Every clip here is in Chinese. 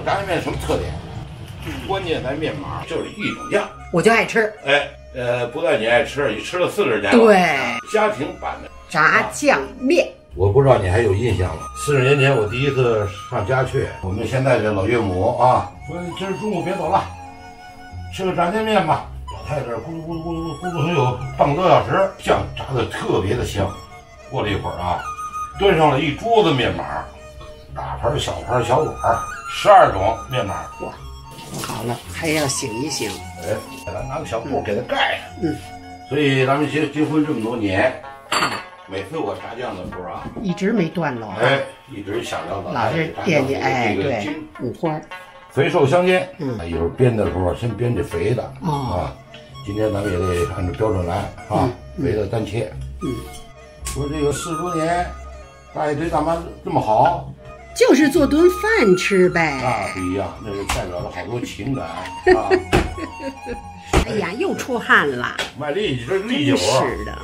炸酱面什么特点？关键在面码，就是一种酱。我就爱吃。不但你爱吃，你吃了40年了。对，家庭版的炸酱面。我不知道你还有印象吗？40年前我第一次上家去，我们现在这老岳母啊，说今儿中午别走了，吃个炸酱面吧。老太太咕噜咕噜咕噜咕噜咕噜有半个多小时，酱炸的特别的香。过了一会儿啊，端上了一桌子面码，大盘、小盘、小碗，12种面码。哇，好了，还要醒一醒。给咱拿个小布给它盖上。所以咱们结婚这么多年，每次我炸酱的时候啊，一直没断了。一直想到老是惦记对五花，肥瘦相间。有时候煸的时候先煸这肥的啊。今天咱们也得按照标准来啊，肥的单切。说这个40多年，大爷对大妈这么好，就是做顿饭吃呗。那不一样，那是代表了好多情感啊。哎呀，又出汗了，卖力气，这力气活。是的，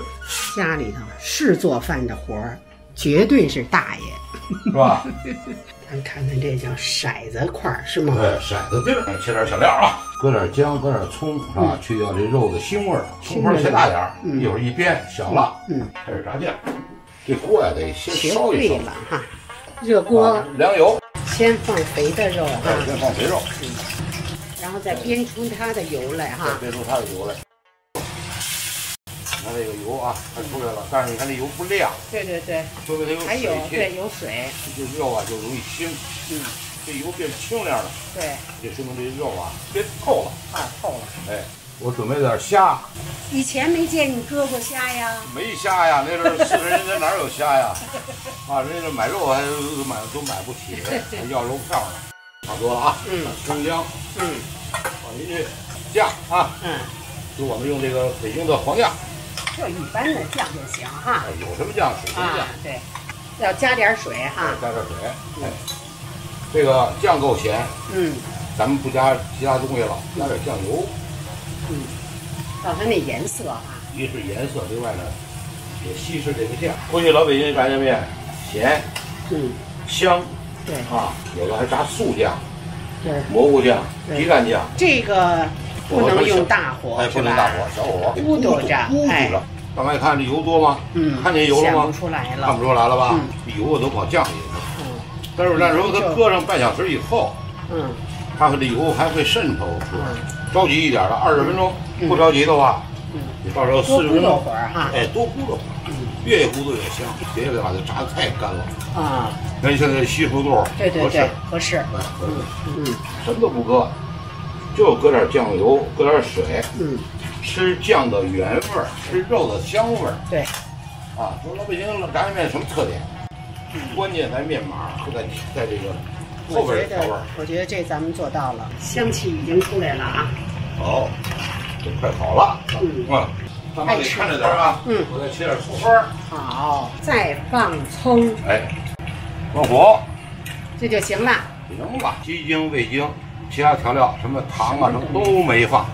家里头是做饭的活儿，绝对是大爷，是吧？咱看看这叫骰子块是吗？对，骰子地儿，切点小料啊，搁点姜，搁点葱啊，去掉这肉的腥味儿。葱花切大点儿，一会儿一煸小了，开始炸酱。这锅呀得先烧一烧了哈，热锅凉油，先放肥的肉哈，先放肥肉，然后再煸出它的油来哈，煸出它的油来。你看这个油啊，它出来了，但是你看这油不亮。对，说明它有水气。还有水，这肉啊就容易腥。这油变清亮了。对，这说明这肉啊变透了。透了。我准备点虾。以前没见你割过虾呀？没虾呀，那阵儿40年前哪有虾呀？人家买肉还都买不起，还要肉票呢。差不多了啊。生姜。放进去，酱啊。就我们用这个北京的黄酱。就一般的酱就行哈。有什么酱使什么酱。对，要加点水哈。加点水。这个酱够咸。咱们不加其他东西了，加点酱油。让它那颜色哈。一是颜色，另外呢，也稀释这个酱。过去老北京炸酱面咸，香，对有的还炸素酱，对，蘑菇酱、皮蛋酱。这个不能用大火，不能大火，小火咕嘟着，大家看这油多吗？看见油了吗？看不出来了，看不出来了吧？油都跑酱里去。但是那时候它搁上半小时以后，它和这油还会渗透出来。着急一点的20分钟，不着急的话，你到时候40分钟，多咕噜会儿，越咕嘟越香，别把它炸得太干了。跟现在西葫芦合适。什么都不搁，就搁点酱油，搁点水。吃酱的原味儿，吃肉的香味儿。对。说老北京炸酱面什么特点？关键在面码和在这个后边的调味儿。我觉得这咱们做到了，香气已经出来了啊。好，这快好了。大妈得看着点啊。我再切点葱花。好，再放葱。放火，这就行了。行了，鸡精、味精，其他调料什么糖啊什么都没放。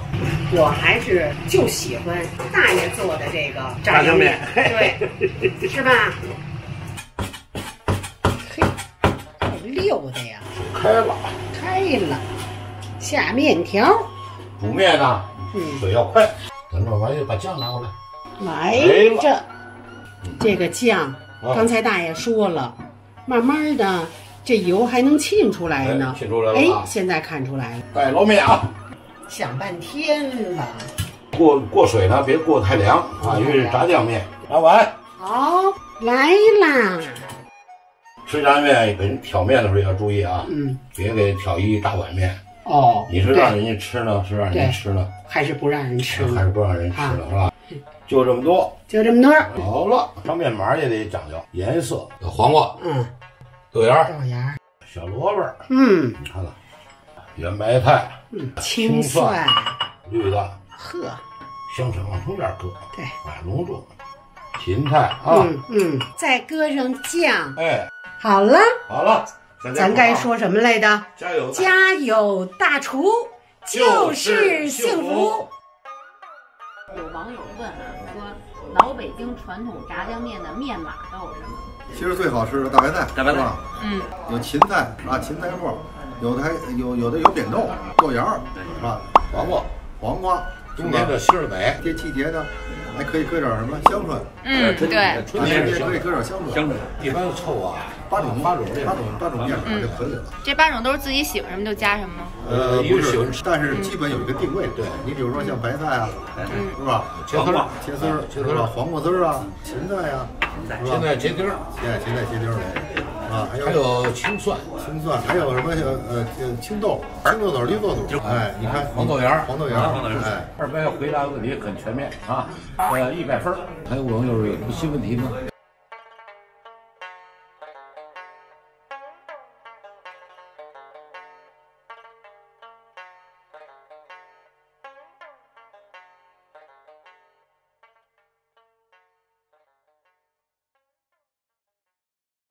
我还是就喜欢大爷做的这个炸酱面，对，是吧？嘿，够溜的呀！开了，下面条。煮面呢，水要快。咱这玩意把酱拿过来。来着，这个酱，刚才大爷说了，慢慢的这油还能沁出来呢。沁出来了。现在看出来了。带捞面啊！想半天了。过水呢，别过太凉啊，因为是炸酱面。拿碗。好，来啦。吃炸酱面给人挑面的时候要注意啊，别给挑一大碗面。你是让人家吃呢，是让人家吃呢，还是不让人吃呢？还是不让人吃呢，是吧？就这么多，好了，上面码也得讲究颜色，有黄瓜，豆芽，小萝卜，你看看，圆白菜，青蒜，绿的，香椿往中间搁，对，隆重，芹菜啊，再搁上酱，好了，咱该说什么来着？家有大厨就是幸福。有网友问说老北京传统炸酱面的面码都有什么？其实最好吃的大白菜，是吧？有芹菜芹菜末，有的还有的有扁豆、豆芽是吧？黄瓜，冬天的西儿北，这季节呢，还可以搁点什么香椿。对，春天也可以搁点香椿。一般凑啊8种面条就可以了。这8种都是自己喜欢什么就加什么吗？不是，但是基本有一个定位。对你比如说像白菜啊，是吧？切丝儿，黄瓜丝儿啊，芹菜呀，芹菜切丁儿，芹菜切丁儿啊，还有青蒜，还有什么青豆子、绿豆子，哎，你看黄豆芽，哎，二白回答问题很全面啊，100分。还有我们有新问题吗？